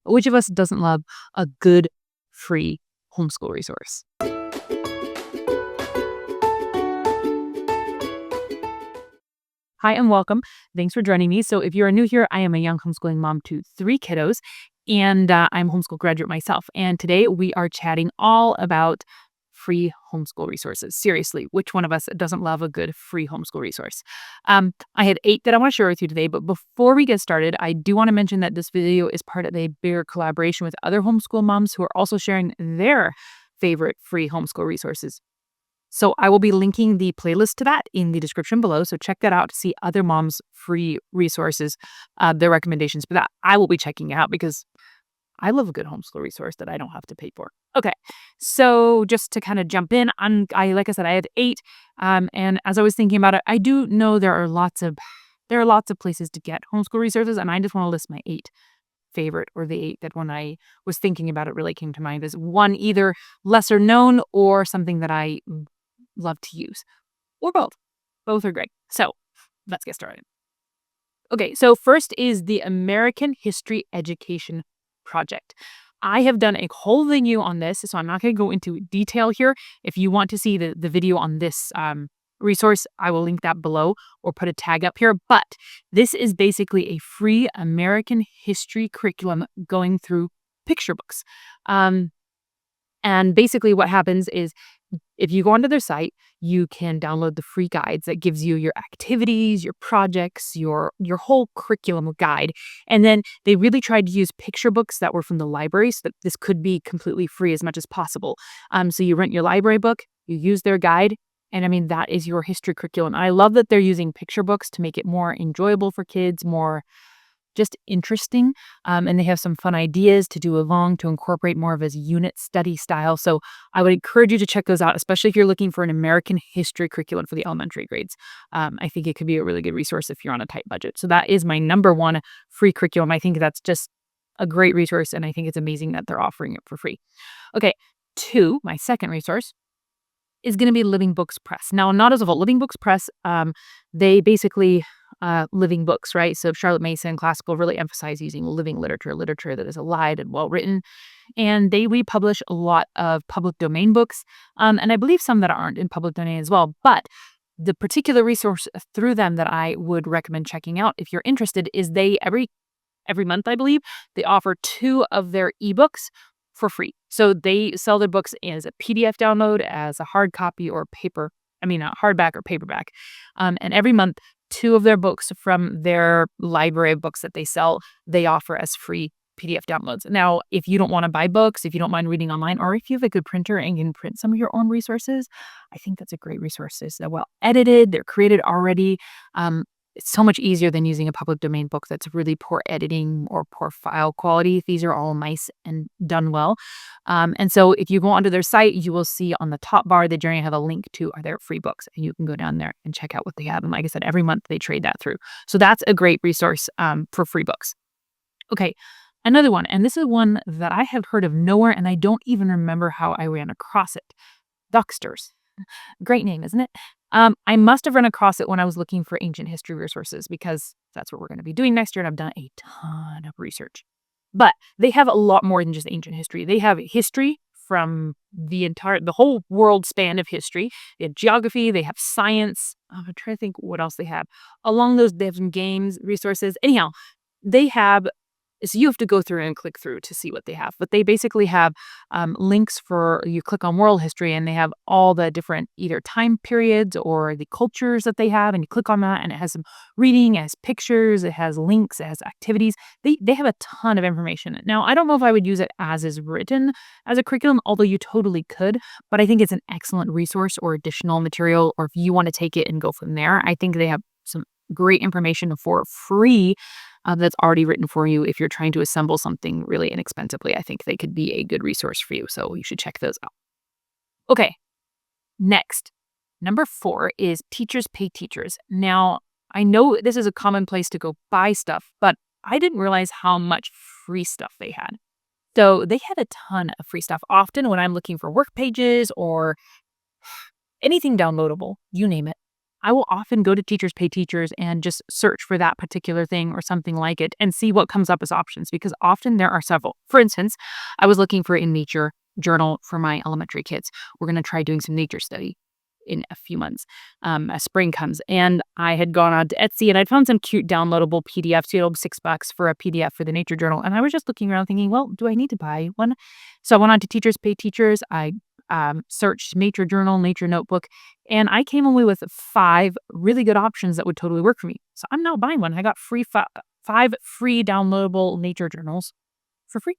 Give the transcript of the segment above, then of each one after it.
Which of us doesn't love a good free homeschool resource? Hi and welcome. Thanks for joining me. So, if you're new here, I am a young homeschooling mom to three kiddos, and I'm a homeschool graduate myself. And today we are chatting all about free homeschool resources. Seriously, which one of us doesn't love a good free homeschool resource? I had 8 that I want to share with you today, but before we get started, I do want to mention that this video is part of a bigger collaboration with other homeschool moms who are also sharing their favorite free homeschool resources. So I will be linking the playlist to that in the description below. So check that out to see other moms' free resources, their recommendations for that. I will be checking out because I love a good homeschool resource that I don't have to pay for. Okay, so just to kind of jump in, like I said, I had 8, and as I was thinking about it, I do know there are lots of places to get homeschool resources, and I just want to list my 8 favorite, or the 8 that when I was thinking about it really came to mind as one either lesser known or something that I love to use, or both. Both are great. So let's get started. Okay, so first is the American History Education Project. I have done a whole video on this, so I'm not going to go into detail here. If you want to see the video on this resource, I will link that below or put a tag up here. But this is basically a free American history curriculum going through picture books. And basically what happens is if you go onto their site, you can download the free guides that gives you your activities, your projects, your whole curriculum guide. And then they really tried to use picture books that were from the library so that this could be completely free as much as possible. So you rent your library book, you use their guide, and I mean, that is your history curriculum. I love that they're using picture books to make it more enjoyable for kids, more just interesting. And they have some fun ideas to do along to incorporate more of his unit study style. So I would encourage you to check those out, especially if you're looking for an American history curriculum for the elementary grades. I think it could be a really good resource if you're on a tight budget. So that is my number one free curriculum. I think that's just a great resource, and I think it's amazing that they're offering it for free. Okay, 2, my second resource is going to be Living Books Press. Now, not as of all, Living Books Press, they basically living books, right? So Charlotte Mason Classical really emphasize using living literature that is alive and well written. And they republish a lot of public domain books, and I believe some that aren't in public domain as well. But the particular resource through them that I would recommend checking out if you're interested is they every month, I believe, they offer 2 of their ebooks for free. So they sell their books as a PDF download, as a hard copy or hardback or paperback. And every month, 2 of their books from their library of books that they sell, they offer as free PDF downloads. Now, if you don't want to buy books, if you don't mind reading online, or if you have a good printer and can print some of your own resources, I think that's a great resource. They're well edited, they're created already. It's so much easier than using a public domain book that's really poor editing or poor file quality. These are all nice and done well. And so if you go onto their site, you will see on the top bar, they generally have a link to their free books, and you can go down there and check out what they have. And like I said, every month they trade that through. So that's a great resource for free books. Okay, another one, and this is one that I have heard of nowhere, and I don't even remember how I ran across it. Ducksters. Great name, isn't it? I must have run across it when I was looking for ancient history resources because that's what we're going to be doing next year, and I've done a ton of research. But they have a lot more than just ancient history. They have history from the whole world span of history. They have geography, they have science. I'm trying to think what else they have. Along those, they have some games, resources. Anyhow, they have so you have to go through and click through to see what they have. But they basically have links for you click on world history, and they have all the different either time periods or the cultures that they have. And you click on that, and it has some reading, it has pictures, it has links, it has activities. They have a ton of information. Now, I don't know if I would use it as is written as a curriculum, although you totally could. But I think it's an excellent resource or additional material, or if you want to take it and go from there, I think they have some great information for free that's already written for you. If you're trying to assemble something really inexpensively, I think they could be a good resource for you. So you should check those out. Okay, next, number 4 is Teachers Pay Teachers. Now, I know this is a common place to go buy stuff, but I didn't realize how much free stuff they had. So they had a ton of free stuff. Often when I'm looking for work pages or anything downloadable, you name it, I will often go to Teachers Pay Teachers and just search for that particular thing or something like it and see what comes up as options, because often there are several. For instance, I was looking for a nature journal for my elementary kids. We're going to try doing some nature study in a few months as spring comes. And I had gone on to Etsy and I'd found some cute downloadable PDFs, $6 for a PDF for the nature journal. And I was just looking around thinking, well, do I need to buy one? So I went on to Teachers Pay Teachers. I searched nature journal, nature notebook, and I came away with 5 really good options that would totally work for me. So I'm now buying one. I got five free downloadable nature journals for free.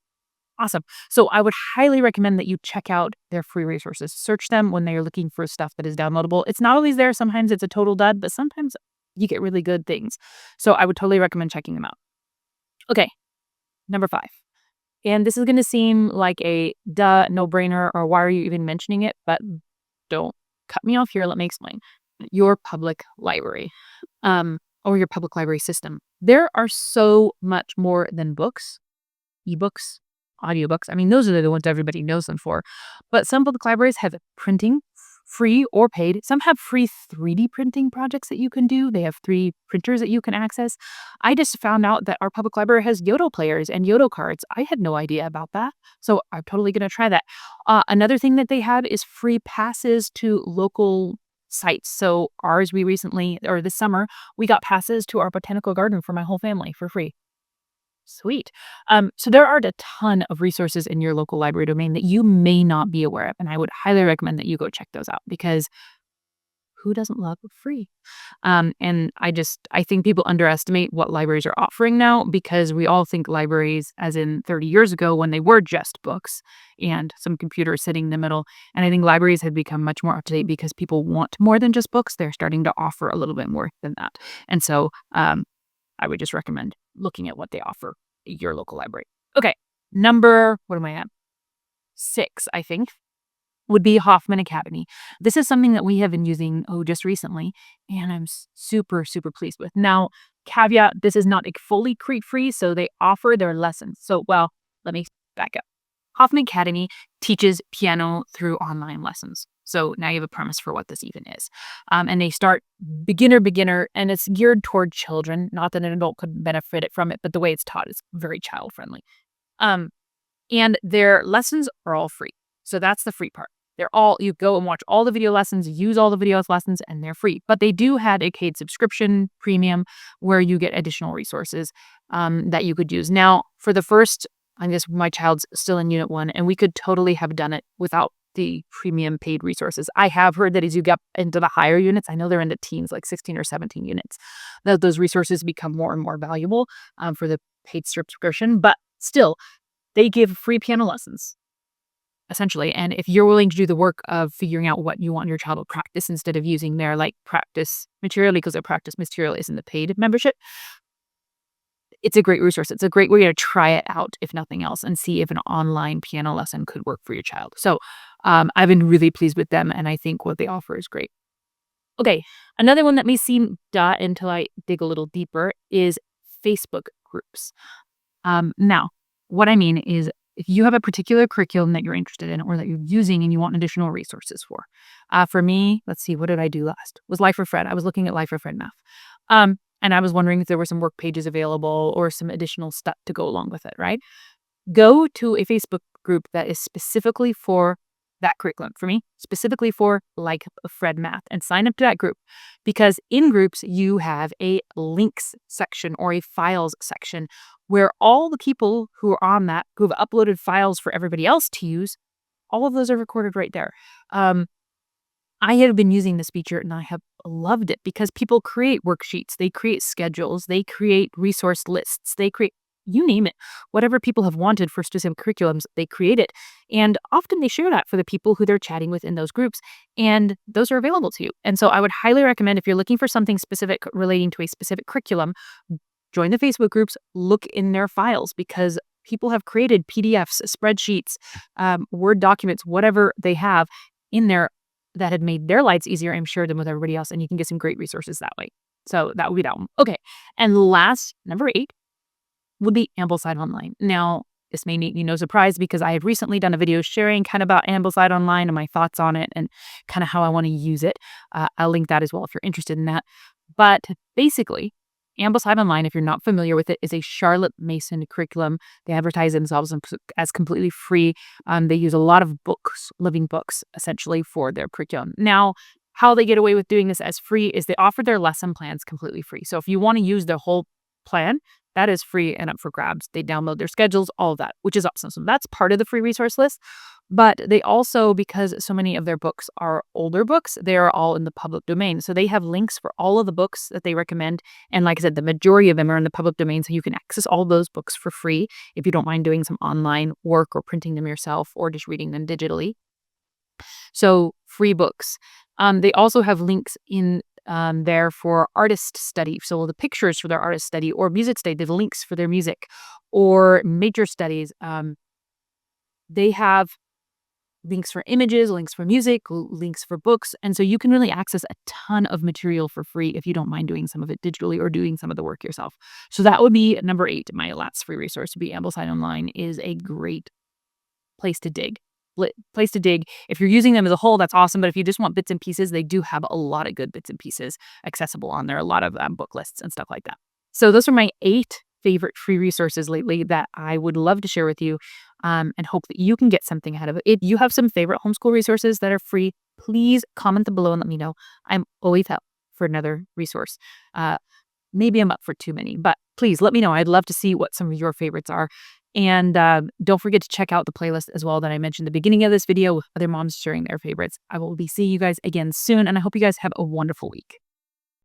Awesome. So I would highly recommend that you check out their free resources. Search them when they are looking for stuff that is downloadable. It's not always there. Sometimes it's a total dud, but sometimes you get really good things. So I would totally recommend checking them out. Okay, number 5. And this is going to seem like a duh, no-brainer, or why are you even mentioning it? But don't cut me off here. Let me explain. Your public library, or your public library system. There are so much more than books, ebooks, audiobooks. I mean, those are the ones everybody knows them for. But some public libraries have printing, free or paid. Some have free 3D printing projects that you can do. They have 3 printers that you can access. I just found out that our public library has Yodel players and Yodel cards. I had no idea about that. So I'm totally going to try that. Another thing that they had is free passes to local sites. So ours, we recently, or this summer, we got passes to our botanical garden for my whole family for free. Sweet. So there are a ton of resources in your local library domain that you may not be aware of, and I would highly recommend that you go check those out, because who doesn't love free? And I think people underestimate what libraries are offering now, because we all think libraries as in 30 years ago when they were just books and some computers sitting in the middle. And I think libraries have become much more up to date because people want more than just books. They're starting to offer a little bit more than that. And so I would just recommend looking at what they offer at your local library. Okay, what am I at? 6, I think, would be Hoffman Academy. This is something that we have been using, just recently, and I'm super, super pleased with. Now, caveat, this is not a fully CREAT-free, so they offer their lessons. So, well, let me back up. Hoffman Academy teaches piano through online lessons. So now you have a premise for what this even is. And they start beginner, and it's geared toward children. Not that an adult could benefit from it, but the way it's taught is very child-friendly. And their lessons are all free. So that's the free part. You go and watch all the video lessons, use all the video lessons, and they're free. But they do have a paid subscription premium where you get additional resources that you could use. Now, for the first, I guess my child's still in Unit 1, and we could totally have done it without the premium paid resources. I have heard that as you get into the higher units, I know they're into teens, like 16 or 17 units, that those resources become more and more valuable for the paid subscription. But still, they give free piano lessons, essentially. And if you're willing to do the work of figuring out what you want your child to practice instead of using their practice material, because their practice material isn't the paid membership, it's a great resource. It's a great way to try it out, if nothing else, and see if an online piano lesson could work for your child. So I've been really pleased with them, and I think what they offer is great. Okay, another one that may seem duh until I dig a little deeper is Facebook groups. Now, what I mean is, if you have a particular curriculum that you're interested in or that you're using and you want additional resources for me, let's see, what did I do last? Was Life for Fred. I was looking at Life for Fred math. And I was wondering if there were some work pages available or some additional stuff to go along with it, right? Go to a Facebook group that is specifically for that curriculum, for me, specifically for Like Fred Math, and sign up to that group, because in groups you have a links section or a files section where all the people who are on that, who have uploaded files for everybody else to use, all of those are recorded right there. I have been using this feature and I have loved it, because people create worksheets, they create schedules, they create resource lists, they create, you name it, whatever people have wanted for specific curriculums, they create it. And often they share that for the people who they're chatting with in those groups, and those are available to you. And so I would highly recommend, if you're looking for something specific relating to a specific curriculum, join the Facebook groups, look in their files, because people have created PDFs, spreadsheets, Word documents, whatever they have in there that had made their lives easier, I'm sure, than with everybody else. And you can get some great resources that way. So that would be that one. Okay. And last, number 8, would be Ambleside Online. Now, This may need you no surprise because I have recently done a video sharing kind of about Ambleside Online and my thoughts on it and kind of how I want to use it. I'll link that as well if you're interested in that. But basically, Ambleside Online, if you're not familiar with it, is a Charlotte Mason curriculum. They advertise themselves as completely free. They use a lot of books, living books, essentially, for their curriculum. Now, how they get away with doing this as free is they offer their lesson plans completely free. So if you want to use their whole plan, that is free and up for grabs. They download their schedules, all of that, which is awesome. So that's part of the free resource list. But they also, because so many of their books are older books, they are all in the public domain. So they have links for all of the books that they recommend. And like I said, the majority of them are in the public domain. So you can access all those books for free if you don't mind doing some online work or printing them yourself or just reading them digitally. So free books. They also have links in there for artist study. So the pictures for their artist study or music study, the links for their music or major studies. They have links for images, links for music, links for books. And so you can really access a ton of material for free if you don't mind doing some of it digitally or doing some of the work yourself. So that would be number 8. My last free resource would be Ambleside Online is a great place to dig. Place to dig. If you're using them as a whole, that's awesome. But if you just want bits and pieces, they do have a lot of good bits and pieces accessible on there, a lot of book lists and stuff like that. So those are my 8 favorite free resources lately that I would love to share with you and hope that you can get something out of it. If you have some favorite homeschool resources that are free, please comment them below and let me know. I'm always up for another resource. Maybe I'm up for too many, but please let me know. I'd love to see what some of your favorites are. And don't forget to check out the playlist as well that I mentioned at the beginning of this video with other moms sharing their favorites. I will be seeing you guys again soon, and I hope you guys have a wonderful week.